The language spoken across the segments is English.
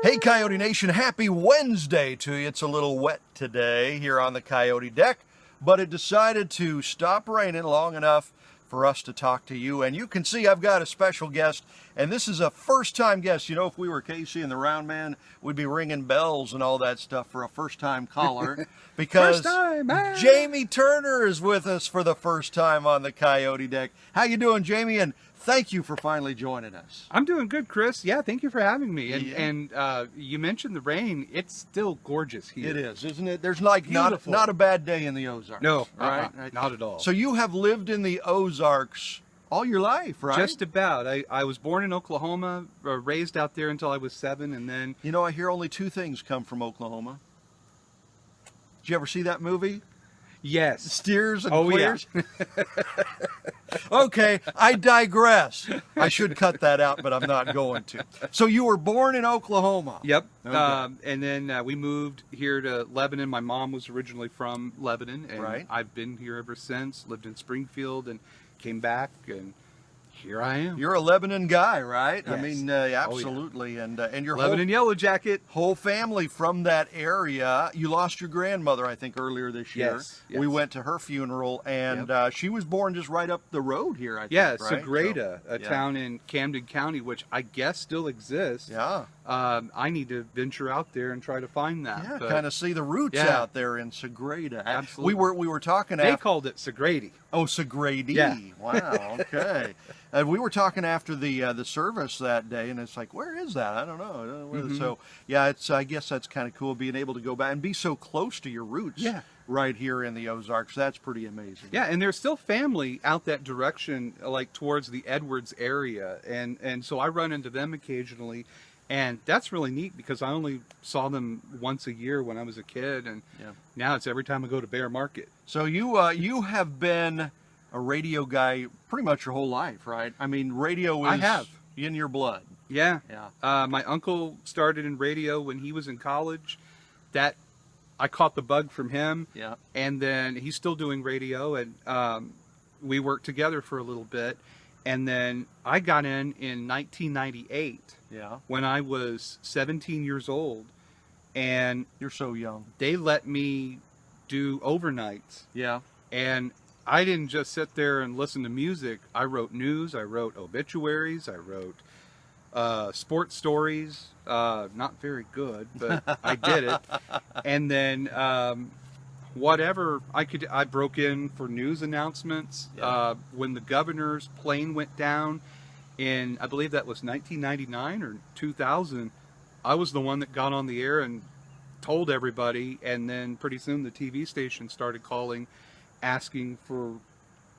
Hey Coyote Nation, happy Wednesday to you. It's a little wet today here on the Coyote Deck, but it decided to stop raining long enough for us to talk to you. And you can see I've got a special guest, and this is a first-time guest. You know, if we were Casey and the Round Man, we'd be ringing bells and all that stuff for a first-time caller. Because Jamie Turner is with us for the first time on the Coyote Deck. How you doing, Jamie? And thank you for finally joining us. I'm doing good, Chris. Yeah, thank you for having me. And you mentioned the rain. It's still gorgeous here. It is, isn't it? There's like not a bad day in the Ozarks. No, right? Not at all. So you have lived in the Ozarks all your life, right? Just about. I was born in Oklahoma, raised out there until I was 7, and then... You know, I hear only 2 things come from Oklahoma. Did you ever see that movie? Yes. Steers and Oh, Queers? yeah. Okay, I digress. I should cut that out, but I'm not going to. So you were born in Oklahoma. Yep. Okay. And then we moved here to Lebanon. My mom was originally from Lebanon, and Right. I've been here ever since. Lived in Springfield and came back, and here I am. You're a Lebanon guy, right? Yes. I mean, absolutely. And your Lebanon Yellow Jacket. whole family from that area. You lost your grandmother, I think, earlier this year. Yes. We went to her funeral, and she was born just right up the road here, I think, Yeah, right? Sagrada, So, a town in Camden County, which I guess still exists. Yeah. I need to venture out there and try to find that. Yeah, but kind of see the roots Yeah. out there in Sagrada. Absolutely. We were talking They after... called it Sagrady. Oh, Sagrady. Yeah. Wow, okay. We were talking after the service that day, and it's like, where is that? I don't know. So, yeah, I guess that's kind of cool, being able to go back and be so close to your roots. Yeah. Right here in the Ozarks. That's pretty amazing. Yeah, and there's still family out that direction, like towards the Edwards area, and so I run into them occasionally, and that's really neat because I only saw them once a year when I was a kid, and now it's every time I go to Bear Market. So you have been a radio guy pretty much your whole life, right? I mean, radio is I have. in your blood. Yeah. Yeah. My uncle started in radio when he was in college. That I caught the bug from him. Yeah. And then he's still doing radio, and we worked together for a little bit. And then I got in 1998 Yeah. when I was 17 years old, and You're so young. they let me do overnights. Yeah. And I didn't just sit there and listen to music. I wrote news, I wrote obituaries, I wrote sports stories. Not very good, but I did it. And then whatever I could, I broke in for news announcements. Yeah. When the governor's plane went down in, I believe that was 1999 or 2000, I was the one that got on the air and told everybody. And then pretty soon the TV station started calling, asking for,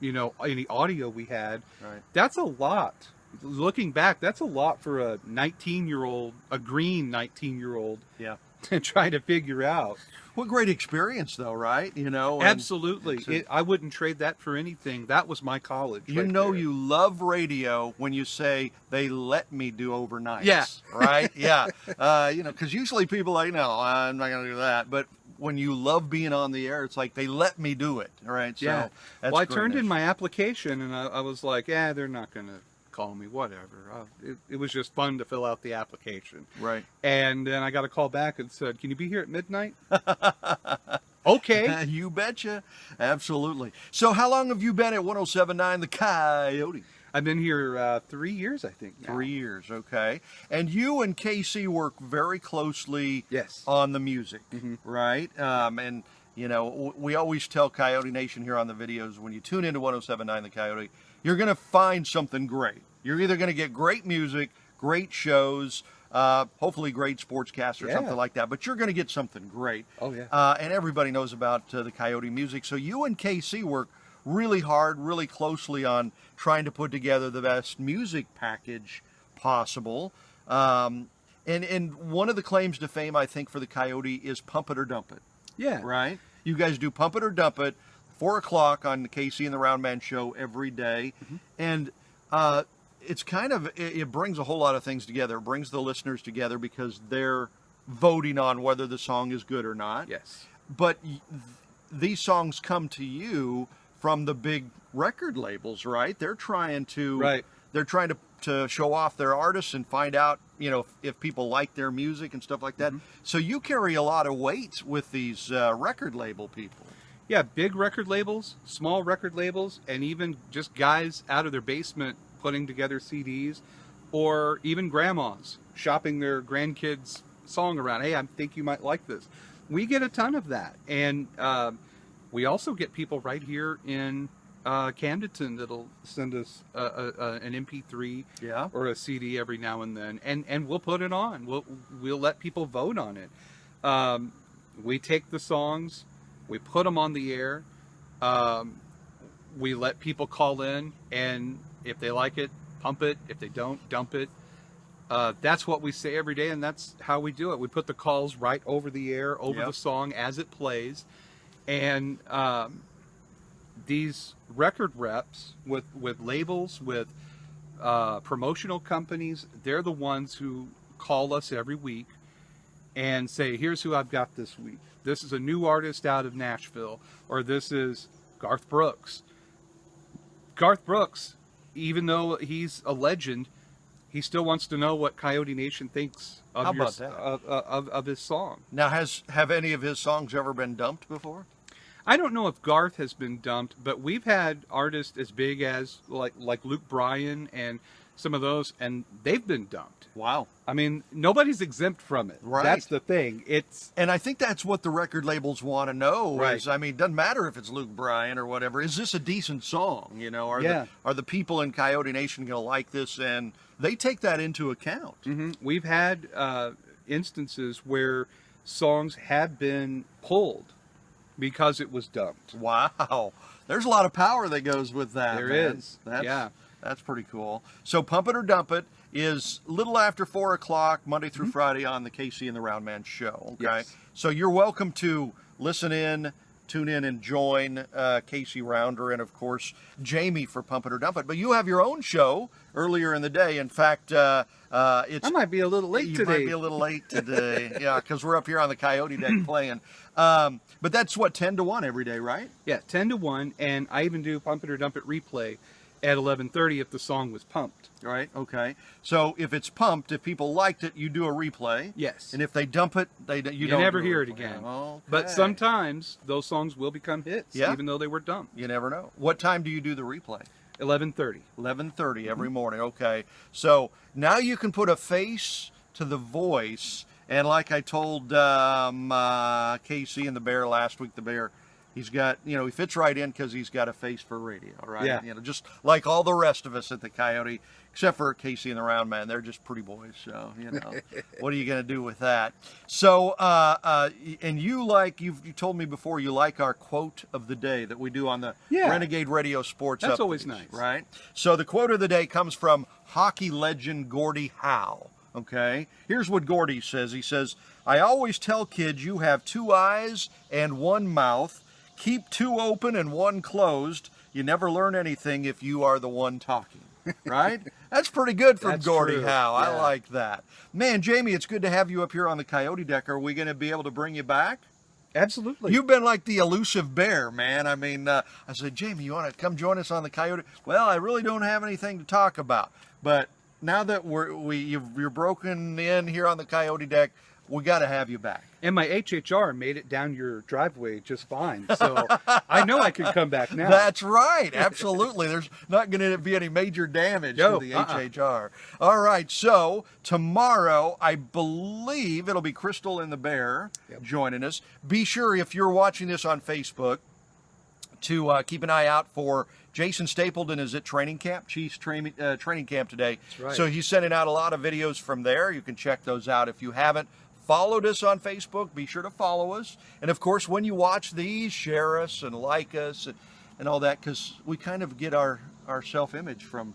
any audio we had. Right. That's a lot. Looking back, that's a lot for a 19-year-old, a green 19-year-old, Yeah. to try to figure out. What great experience, though, right? And Absolutely. I wouldn't trade that for anything. That was my college. You right know there. you love radio when you say they let me do overnights. Yeah. Right? Yeah. Because usually people are like, no, I'm not going to do that. But when you love being on the air, it's like they let me do it. Right? So Yeah. that's Well, I great. turned in my application, and I was like, they're not going to call me, whatever. It was just fun to fill out the application. Right. And then I got a call back and said, can you be here at midnight? Okay. You betcha. Absolutely. So how long have you been at 107.9 The Coyote? I've been here 3 years, I think. Now. 3 years, okay. And you and Casey work very closely Yes. on the music, Mhm. right? And, we always tell Coyote Nation here on the videos, when you tune into 107.9 The Coyote, you're going to find something great. You're either going to get great music, great shows, hopefully great sportscasts or something like that, but you're going to get something great. Oh, yeah. And everybody knows about the Coyote music. So you and KC work really hard, really closely on trying to put together the best music package possible. And one of the claims to fame, I think, for the Coyote is Pump It or Dump It. Yeah. Right? You guys do Pump It or Dump It, 4 o'clock on the Casey and the Round Man show every day. And it's it brings a whole lot of things together. It brings the listeners together because they're voting on whether the song is good or not. Yes. But these songs come to you from the big record labels, right? They're trying to they're trying to show off their artists and find out, if people like their music and stuff like that. So you carry a lot of weight with these record label people. Yeah, big record labels, small record labels, and even just guys out of their basement putting together CDs, or even grandmas shopping their grandkids' song around. Hey, I think you might like this. We get a ton of that. And we also get people right here in Camdenton that'll send us an MP3 or a CD every now and then, and we'll put it on. We'll let people vote on it. We take the songs, we put them on the air, we let people call in, and if they like it, pump it. If they don't, dump it. That's what we say every day, and that's how we do it. We put the calls right over the air, over the song as it plays, and these record reps with labels, with promotional companies, they're the ones who call us every week and say, here's who I've got this week. This is a new artist out of Nashville, or this is Garth Brooks. Garth Brooks, even though he's a legend, he still wants to know what Coyote Nation thinks of of his song. Now, have any of his songs ever been dumped before? I don't know if Garth has been dumped, but we've had artists as big as like Luke Bryan and some of those, and they've been dumped. Wow. I mean, nobody's exempt from it. Right. That's the thing. And I think that's what the record labels want to know. Right. Is, I mean, it doesn't matter if it's Luke Bryan or whatever. Is this a decent song? Are the people in Coyote Nation going to like this? And they take that into account. We've had instances where songs have been pulled because it was dumped. Wow. There's a lot of power that goes with that. There man. is. That's pretty cool. So Pump It or Dump It is a little after 4 o'clock, Monday through Friday on the Casey and the Roundman show. Okay. Yes. So you're welcome to listen in, tune in, and join Casey Rounder and, of course, Jamie for Pump It or Dump It. But you have your own show earlier in the day. In fact, I might be a little late today. You might be a little late today. Yeah, because we're up here on the Coyote Deck playing. But that's 10 to 1 every day, right? Yeah, 10 to 1. And I even do Pump It or Dump It replay at 11:30 if the song was pumped. Right. Okay. So if it's pumped, if people liked it, you do a replay. Yes. And if they dump it, you don't never do a hear it replay. again. Okay. But sometimes those songs will become hits, Yeah. even though they were dumped. You never know. What time do you do the replay? 11:30. 11:30 every morning. Okay. So now you can put a face to the voice, and like I told Casey and the Bear last week, the Bear, he's got, he fits right in because he's got a face for radio, right? Yeah. Just like all the rest of us at the Coyote, except for Casey and the Roundman. They're just pretty boys, so, what are you going to do with that? So, and you told me before, you like our quote of the day that we do on the Renegade Radio Sports That's Updates, always nice. Right? So the quote of the day comes from hockey legend Gordie Howe. Okay, here's what Gordie says. He says, I always tell kids you have 2 eyes and 1 mouth. Keep 2 open and 1 closed. You never learn anything if you are the one talking. Right? That's pretty good from That's Gordie true. Howe. Yeah. I like that. Man, Jamie, it's good to have you up here on the Coyote Deck. Are we going to be able to bring you back? Absolutely. You've been like the elusive bear, man. I mean, I said, Jamie, you want to come join us on the Coyote? Well, I really don't have anything to talk about. But now that you're broken in here on the Coyote Deck, we got to have you back. And my HHR made it down your driveway just fine. So I know I can come back now. That's right. Absolutely. There's not going to be any major damage to the HHR. All right. So tomorrow, I believe it'll be Crystal and the Bear joining us. Be sure, if you're watching this on Facebook, to keep an eye out for Jason Stapleton is at training camp, Chiefs training camp today. That's right. So he's sending out a lot of videos from there. You can check those out. If you haven't followed us on Facebook, be sure to follow us. And of course, when you watch these, share us and like us and all that, because we kind of get our self-image from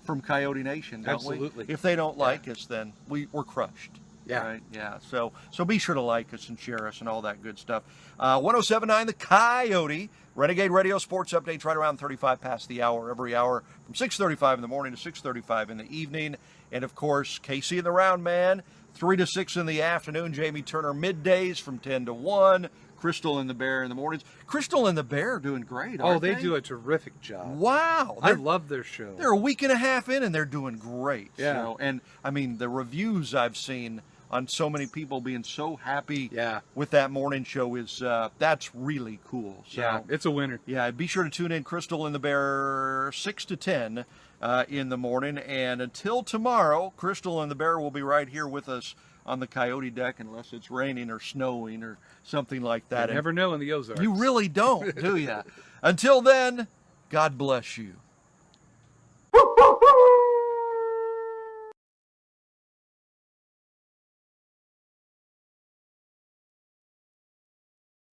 Coyote Nation, don't Absolutely. we? If they don't like us, then we're crushed. Yeah. Right? Yeah. So be sure to like us and share us and all that good stuff. 107.9 The Coyote, Renegade Radio Sports Updates right around 35 past the hour, every hour from 6:35 in the morning to 6:35 in the evening. And of course, Casey and the Roundman, 3 to 6 in the afternoon. Jamie Turner middays from 10 to 1. Crystal and the Bear in the mornings. Crystal and the Bear are doing great, Oh, aren't they do a terrific job. Wow. I love their show. They're a week and a half in and they're doing great. Yeah. You know? And I mean, the reviews I've seen on so many people being so happy Yeah. with that morning show is that's really cool. So, Yeah, it's a winner. yeah, be sure to tune in Crystal and the Bear 6 to 10 in the morning. And until tomorrow, Crystal and the Bear will be right here with us on the Coyote Deck unless it's raining or snowing or something like that. You never know in the Ozarks. You really don't, do you? Until then, God bless you.